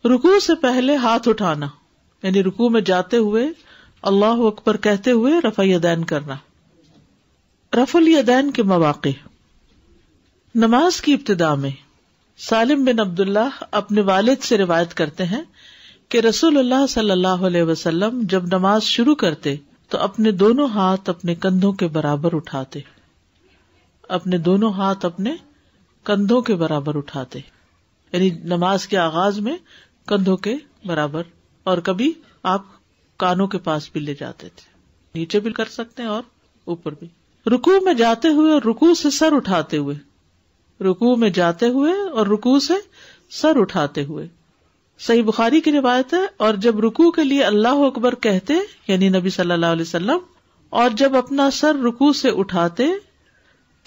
رکوع سے پہلے ہاتھ اٹھانا، یعنی رکوع میں جاتے ہوئے اللہ اکبر کہتے ہوئے رفع الیدین کرنا۔ رفع الیدین کے مواقع۔ نماز کی ابتدا میں سالم بن عبداللہ اپنے والد سے روایت کرتے ہیں کہ رسول اللہ صلی اللہ علیہ وسلم جب نماز شروع کرتے تو اپنے دونوں ہاتھ اپنے کندھوں کے برابر اٹھاتے، اپنے دونوں ہاتھ اپنے کندھوں کے برابر اٹھاتے، یعنی نماز کے آغاز میں کندھوں کے برابر، اور کبھی آپ کانوں کے پاس بھی لے جاتے تھے، نیچے بھی کر سکتے ہیں اور اوپر بھی۔ رکوع میں جاتے ہوئے اور رکوع سے سر اٹھاتے ہوئے، رکوع میں جاتے ہوئے اور رکوع سے سر اٹھاتے ہوئے، صحیح بخاری کی روایت ہے۔ اور جب رکوع کے لیے اللہ اکبر کہتے یعنی نبی صلی اللہ علیہ وسلم، اور جب اپنا سر رکوع سے اٹھاتے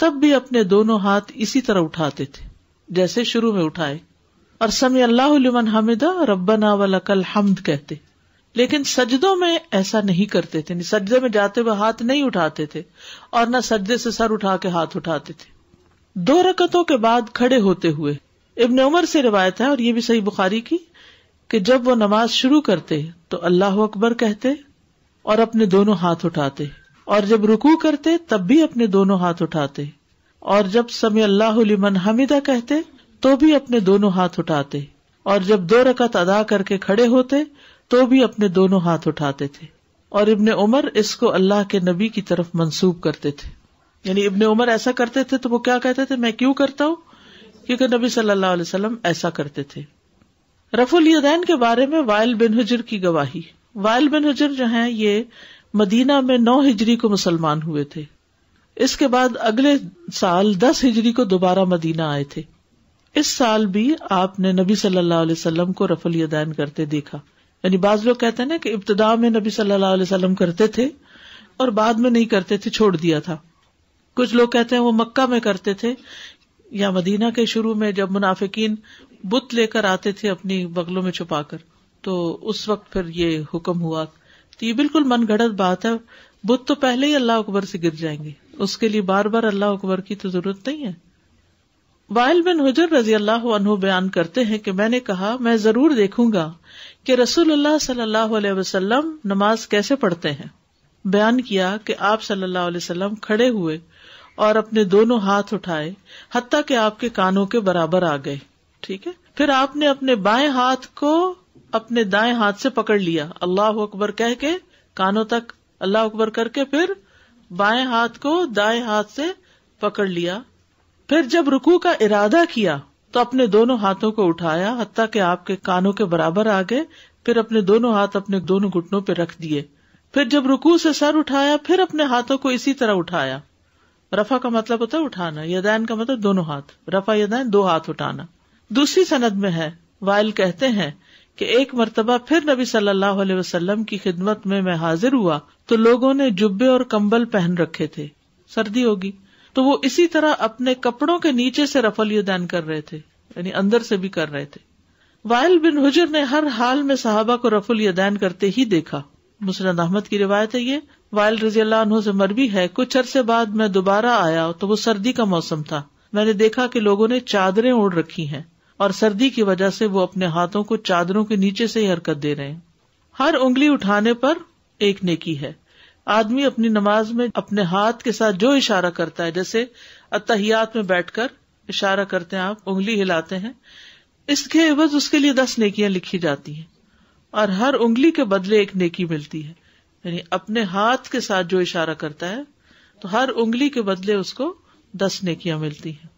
تب بھی اپنے دونوں ہاتھ اسی طرح اٹھاتے تھے جیسے شروع میں اٹھائے، اور سمع اللہ لمن حمدہ ربنا ولک الحمد کہتے، لیکن سجدوں میں ایسا نہیں کرتے تھے، سجدے میں جاتے ہوئے ہاتھ نہیں اٹھاتے تھے اور نہ سجدے سے سر اٹھا کے ہاتھ اٹھاتے تھے۔ 2 رکعتوں کے بعد کھڑے ہوتے ہوئے، ابن عمر سے روایت ہے اور یہ بھی صحیح بخاری کی، کہ جب وہ نماز شروع کرتے تو اللہ اکبر کہتے اور اپنے دونوں ہاتھ اٹھاتے، اور جب رکوع کرتے تب بھی اپنے دونوں ہاتھ اٹھاتے، اور جب سمع اللہ لمن حمدہ کہتے تو بھی اپنے دونوں ہاتھ اٹھاتے، اور جب 2 رکعت ادا کر کے کھڑے ہوتے تو بھی اپنے دونوں ہاتھ اٹھاتے تھے۔ اور ابن عمر اس کو اللہ کے نبی کی طرف منسوب کرتے تھے، یعنی ابن عمر ایسا کرتے تھے تو وہ کیا کہتے تھے، میں کیوں کرتا ہوں، کیونکہ نبی صلی اللہ علیہ وسلم ایسا کرتے تھے۔ رفع الیدین کے بارے میں وائل بن حجر کی گواہی۔ وائل بن حجر جو ہیں یہ مدینہ میں 9 ہجری کو مسلمان ہوئے تھے، اس کے بعد اگلے سال 10 ہجری کو دوبارہ مدینہ آئے تھے۔ اس سال بھی آپ نے نبی صلی اللہ علیہ وسلم کو رفع الیدین کرتے دیکھا، یعنی بعض لوگ کہتے ہیں نا کہ ابتدا میں نبی صلی اللہ علیہ وسلم کرتے تھے اور بعد میں نہیں کرتے تھے، چھوڑ دیا تھا۔ کچھ لوگ کہتے ہیں وہ مکہ میں کرتے تھے یا مدینہ کے شروع میں جب منافقین بت لے کر آتے تھے اپنی بغلوں میں چھپا کر، تو اس وقت پھر یہ حکم ہوا۔ تو یہ بالکل من گھڑت بات ہے، بت تو پہلے ہی اللہ اکبر سے گر جائیں گے، اس کے لیے بار بار اللہ اکبر کی تو ضرورت نہیں ہے۔ وائل بن حجر رضی اللہ عنہ بیان کرتے ہیں کہ میں نے کہا میں ضرور دیکھوں گا کہ رسول اللہ صلی اللہ علیہ وسلم نماز کیسے پڑھتے ہیں۔ بیان کیا کہ آپ صلی اللہ علیہ وسلم کھڑے ہوئے اور اپنے دونوں ہاتھ اٹھائے حتیٰ کہ آپ کے کانوں کے برابر آ گئے، ٹھیک ہے۔ پھر آپ نے اپنے بائیں ہاتھ کو اپنے دائیں ہاتھ سے پکڑ لیا، اللہ اکبر کہہ کے کانوں تک اللہ اکبر کر کے پھر بائیں ہاتھ کو دائیں ہاتھ سے پکڑ لیا۔ پھر جب رکوع کا ارادہ کیا تو اپنے دونوں ہاتھوں کو اٹھایا حتیٰ کہ آپ کے کانوں کے برابر آ گئے، پھر اپنے دونوں ہاتھ اپنے دونوں گھٹنوں پہ رکھ دیے۔ پھر جب رکوع سے سر اٹھایا پھر اپنے ہاتھوں کو اسی طرح اٹھایا۔ رفع کا مطلب ہوتا ہے اٹھانا، یدین کا مطلب دونوں ہاتھ، رفع یدین 2 ہاتھ اٹھانا۔ دوسری سند میں ہے، وائل کہتے ہیں کہ ایک مرتبہ پھر نبی صلی اللہ علیہ وسلم کی خدمت میں حاضر ہوا تو لوگوں نے جبے اور کمبل پہن رکھے تھے، سردی ہوگی، تو وہ اسی طرح اپنے کپڑوں کے نیچے سے رفع الیدین کر رہے تھے، یعنی اندر سے بھی کر رہے تھے۔ وائل بن حجر نے ہر حال میں صحابہ کو رفع الیدین کرتے ہی دیکھا۔ مسند احمد کی روایت ہے یہ، وائل رضی اللہ عنہ سے مروی ہے، کچھ عرصے بعد میں دوبارہ آیا تو وہ سردی کا موسم تھا، میں نے دیکھا کہ لوگوں نے چادریں اوڑھ رکھی ہیں اور سردی کی وجہ سے وہ اپنے ہاتھوں کو چادروں کے نیچے سے ہی حرکت دے رہے ہیں۔ ہر انگلی اٹھانے پر ایک نیکی ہے۔ آدمی اپنی نماز میں اپنے ہاتھ کے ساتھ جو اشارہ کرتا ہے، جیسے اتحیات میں بیٹھ کر اشارہ کرتے ہیں، آپ انگلی ہلاتے ہیں، اس کے عوض اس کے لیے 10 نیکیاں لکھی جاتی ہیں اور ہر انگلی کے بدلے ایک نیکی ملتی ہے، یعنی اپنے ہاتھ کے ساتھ جو اشارہ کرتا ہے تو ہر انگلی کے بدلے اس کو 10 نیکیاں ملتی ہیں۔